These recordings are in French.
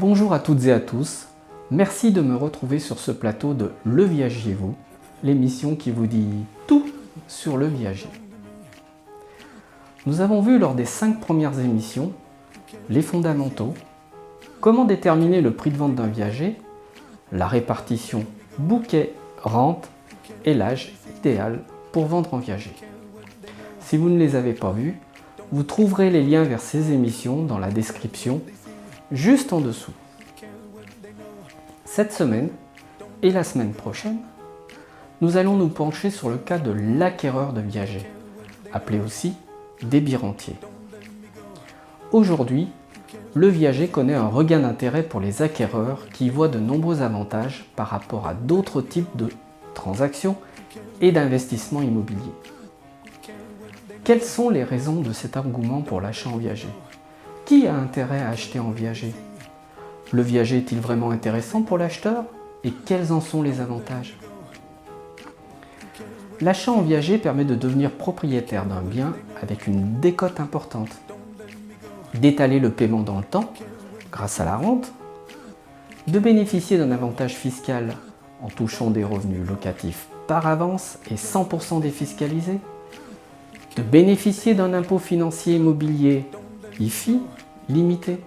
Bonjour à toutes et à tous, merci de me retrouver sur ce plateau de Le Viagiez-vous, l'émission qui vous dit tout sur le viager. Nous avons vu lors des 5 premières émissions les fondamentaux, comment déterminer le prix de vente d'un viager, la répartition bouquet-rente et l'âge idéal pour vendre un viager. Si vous ne les avez pas vus, vous trouverez les liens vers ces émissions dans la description juste en dessous. Cette semaine et la semaine prochaine, nous allons nous pencher sur le cas de l'acquéreur de viager, appelé aussi débit-rentier. Aujourd'hui, le viager connaît un regain d'intérêt pour les acquéreurs qui y voient de nombreux avantages par rapport à d'autres types de transactions et d'investissements immobiliers. Quelles sont les raisons de cet engouement pour l'achat en viager? Qui a intérêt à acheter en viager? Le viager est-il vraiment intéressant pour l'acheteur? Et quels en sont les avantages? L'achat en viager permet de devenir propriétaire d'un bien avec une décote importante, d'étaler le paiement dans le temps grâce à la rente, de bénéficier d'un avantage fiscal en touchant des revenus locatifs par avance et 100% défiscalisés, de bénéficier d'un impôt financier immobilier IFI limité,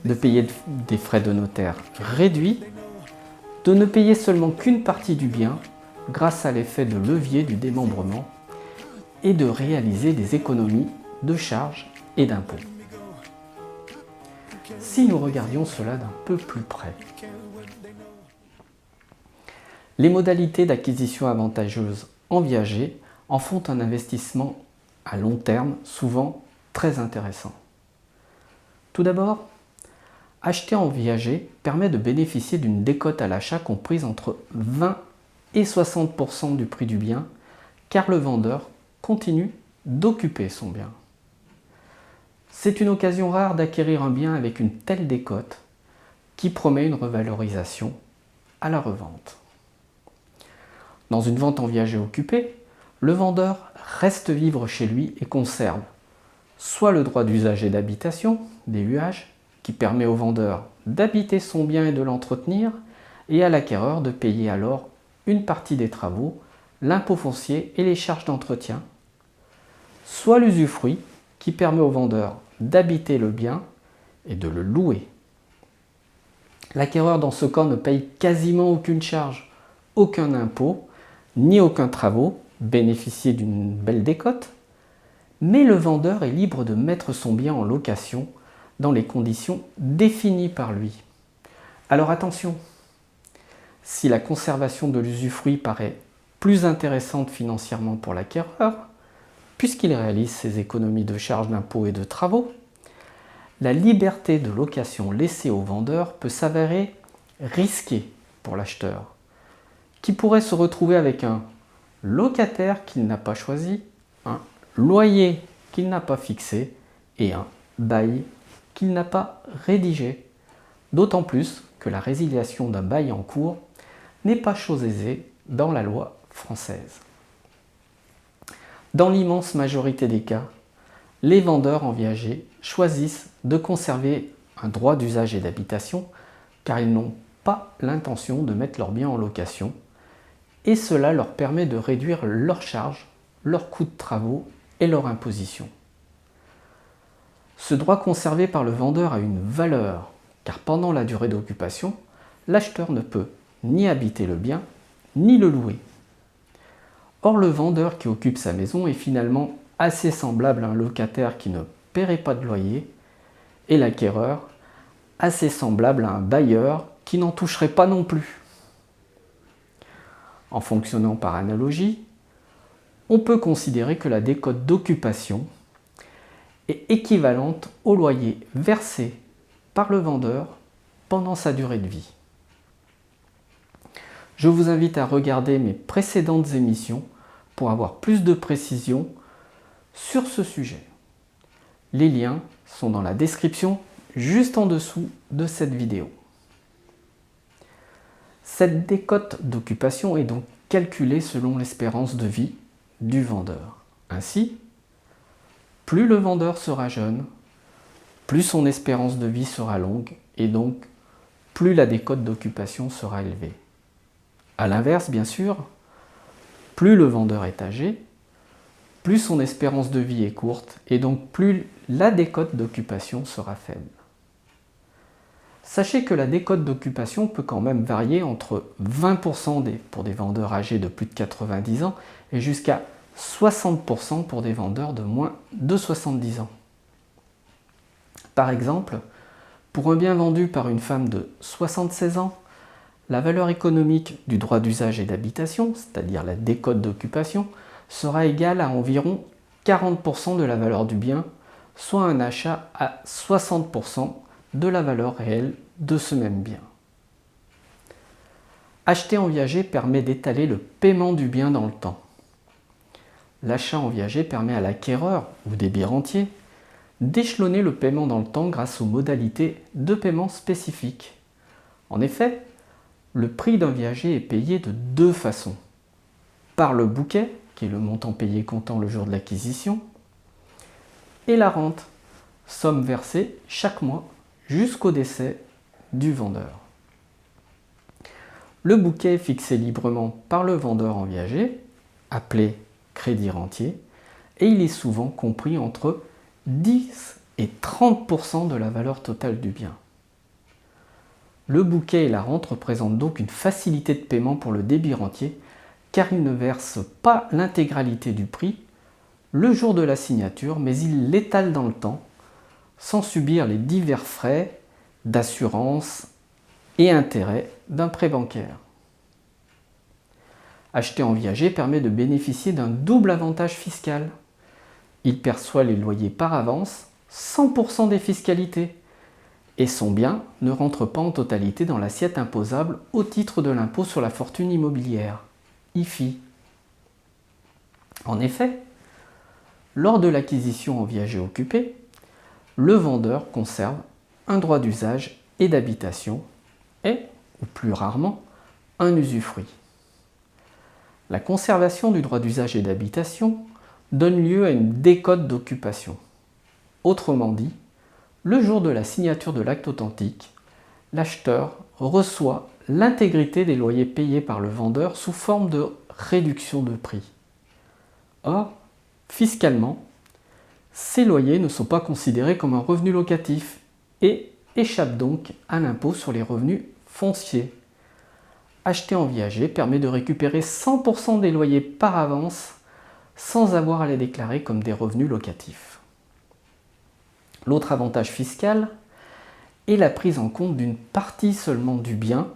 de payer des frais de notaire réduits, de ne payer seulement qu'une partie du bien grâce à l'effet de levier du démembrement et de réaliser des économies de charges et d'impôts. Si nous regardions cela d'un peu plus près, les modalités d'acquisition avantageuses en viager en font un investissement à long terme, souvent très intéressant. Tout d'abord, acheter en viager permet de bénéficier d'une décote à l'achat comprise entre 20 et 60% du prix du bien, car le vendeur continue d'occuper son bien. C'est une occasion rare d'acquérir un bien avec une telle décote qui promet une revalorisation à la revente. Dans une vente en viager occupé, le vendeur reste vivre chez lui et conserve soit le droit d'usage et d'habitation, DUH, qui permet au vendeur d'habiter son bien et de l'entretenir, et à l'acquéreur de payer alors une partie des travaux, l'impôt foncier et les charges d'entretien, soit l'usufruit, qui permet au vendeur d'habiter le bien et de le louer. L'acquéreur dans ce cas ne paye quasiment aucune charge, aucun impôt, ni aucun travaux, bénéficier d'une belle décote, mais le vendeur est libre de mettre son bien en location dans les conditions définies par lui. Alors attention, si la conservation de l'usufruit paraît plus intéressante financièrement pour l'acquéreur, puisqu'il réalise ses économies de charges d'impôts et de travaux, la liberté de location laissée au vendeur peut s'avérer risquée pour l'acheteur, qui pourrait se retrouver avec un locataire qu'il n'a pas choisi, un loyer qu'il n'a pas fixé et un bail qu'il n'a pas rédigé, d'autant plus que la résiliation d'un bail en cours n'est pas chose aisée dans la loi française. Dans l'immense majorité des cas, les vendeurs en viager choisissent de conserver un droit d'usage et d'habitation car ils n'ont pas l'intention de mettre leur bien en location et cela leur permet de réduire leurs charges, leurs coûts de travaux et leur imposition. Ce droit conservé par le vendeur a une valeur car pendant la durée d'occupation, l'acheteur ne peut ni habiter le bien ni le louer. Or, le vendeur qui occupe sa maison est finalement assez semblable à un locataire qui ne paierait pas de loyer et l'acquéreur assez semblable à un bailleur qui n'en toucherait pas non plus. En fonctionnant par analogie, on peut considérer que la décote d'occupation est équivalente au loyer versé par le vendeur pendant sa durée de vie. Je vous invite à regarder mes précédentes émissions pour avoir plus de précision sur ce sujet. Les liens sont dans la description juste en dessous de cette vidéo. Cette décote d'occupation est donc calculée selon l'espérance de vie du vendeur. Ainsi, plus le vendeur sera jeune, plus son espérance de vie sera longue et donc plus la décote d'occupation sera élevée. A l'inverse, bien sûr, plus le vendeur est âgé, plus son espérance de vie est courte et donc plus la décote d'occupation sera faible. Sachez que la décote d'occupation peut quand même varier entre 20% pour des vendeurs âgés de plus de 90 ans et jusqu'à 60% pour des vendeurs de moins de 70 ans. Par exemple, pour un bien vendu par une femme de 76 ans, la valeur économique du droit d'usage et d'habitation, c'est-à-dire la décote d'occupation, sera égale à environ 40% de la valeur du bien, soit un achat à 60% de la valeur réelle de ce même bien. Acheter en viager permet d'étaler le paiement du bien dans le temps. L'achat en viager permet à l'acquéreur ou débit rentier d'échelonner le paiement dans le temps grâce aux modalités de paiement spécifiques. En effet, le prix d'un viager est payé de deux façons. Par le bouquet, qui est le montant payé comptant le jour de l'acquisition, et la rente, somme versée chaque mois jusqu'au décès du vendeur. Le bouquet est fixé librement par le vendeur en viager, appelé crédit rentier, et il est souvent compris entre 10 et 30% de la valeur totale du bien. Le bouquet et la rente représentent donc une facilité de paiement pour le débit rentier car il ne verse pas l'intégralité du prix le jour de la signature, mais il l'étale dans le temps sans subir les divers frais d'assurance et intérêts d'un prêt bancaire. Acheter en viager permet de bénéficier d'un double avantage fiscal. Il perçoit les loyers par avance, 100% des fiscalités, et son bien ne rentre pas en totalité dans l'assiette imposable au titre de l'impôt sur la fortune immobilière, IFI. En effet, lors de l'acquisition en viager occupé, le vendeur conserve un droit d'usage et d'habitation et, ou plus rarement, un usufruit. La conservation du droit d'usage et d'habitation donne lieu à une décote d'occupation. Autrement dit, le jour de la signature de l'acte authentique, l'acheteur reçoit l'intégrité des loyers payés par le vendeur sous forme de réduction de prix. Or, fiscalement, ces loyers ne sont pas considérés comme un revenu locatif et échappent donc à l'impôt sur les revenus fonciers. Acheter en viager permet de récupérer 100% des loyers par avance sans avoir à les déclarer comme des revenus locatifs. L'autre avantage fiscal est la prise en compte d'une partie seulement du bien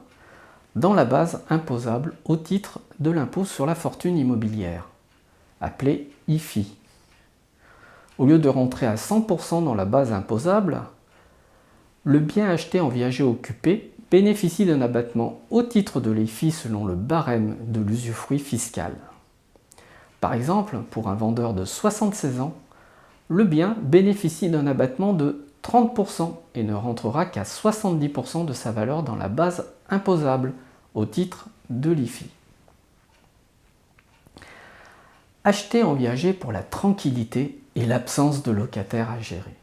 dans la base imposable au titre de l'impôt sur la fortune immobilière, appelé IFI. Au lieu de rentrer à 100% dans la base imposable, le bien acheté en viager occupé bénéficie d'un abattement au titre de l'IFI selon le barème de l'usufruit fiscal. Par exemple, pour un vendeur de 76 ans, le bien bénéficie d'un abattement de 30% et ne rentrera qu'à 70% de sa valeur dans la base imposable au titre de l'IFI. Acheter en viager pour la tranquillité et l'absence de locataires à gérer.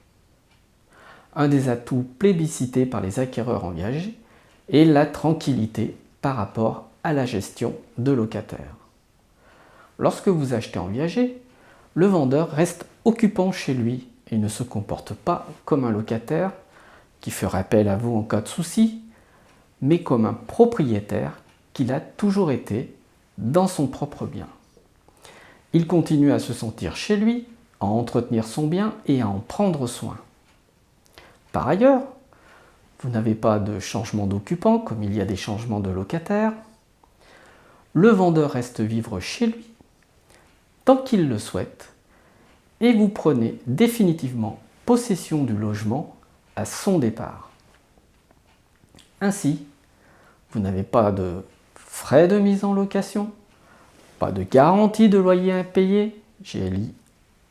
Un des atouts plébiscités par les acquéreurs en viager est la tranquillité par rapport à la gestion de locataires. Lorsque vous achetez en viager, le vendeur reste occupant chez lui et ne se comporte pas comme un locataire qui ferait appel à vous en cas de souci, mais comme un propriétaire qu'il a toujours été dans son propre bien. Il continue à se sentir chez lui, à entretenir son bien et à en prendre soin. Par ailleurs, vous n'avez pas de changement d'occupant comme il y a des changements de locataires. Le vendeur reste vivre chez lui tant qu'il le souhaite et vous prenez définitivement possession du logement à son départ. Ainsi, vous n'avez pas de frais de mise en location, pas de garantie de loyer impayé, GLI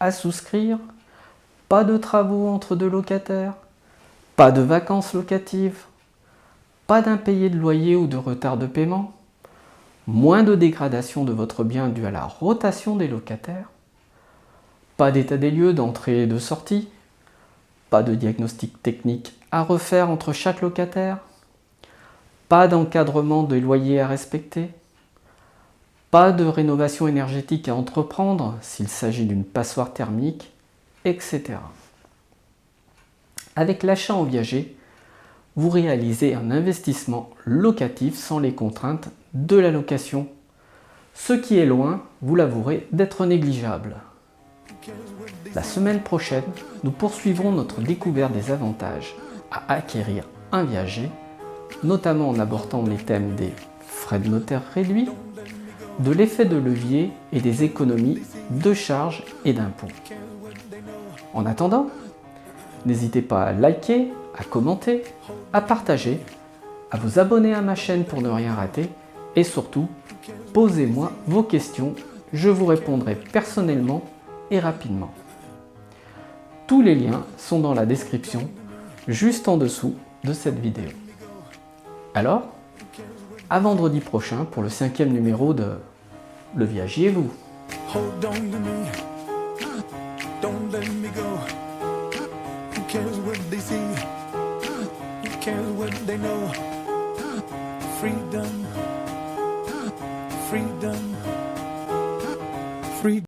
à souscrire, pas de travaux entre deux locataires, pas de vacances locatives, pas d'impayé de loyer ou de retard de paiement, moins de dégradation de votre bien due à la rotation des locataires, pas d'état des lieux d'entrée et de sortie, Pas de diagnostic technique à refaire entre chaque locataire? Pas d'encadrement des loyers à respecter? Pas de rénovation énergétique à entreprendre s'il s'agit d'une passoire thermique, etc. Avec l'achat en viager, vous réalisez un investissement locatif sans les contraintes de la location, ce qui est loin, vous l'avouerez, d'être négligeable. La semaine prochaine, nous poursuivrons notre découverte des avantages à acquérir un viager, notamment en abordant les thèmes des frais de notaire réduits, de l'effet de levier et des économies de charges et d'impôts. En attendant, n'hésitez pas à liker, à commenter, à partager, à vous abonner à ma chaîne pour ne rien rater et surtout, posez-moi vos questions, je vous répondrai personnellement et rapidement. Tous les liens sont dans la description, juste en dessous de cette vidéo. Alors, à vendredi prochain pour le 5e numéro de Le Viagier et vous. Hold on to me, don't let me go. Who cares what they see? Who cares what they know? Freedom, freedom, freedom.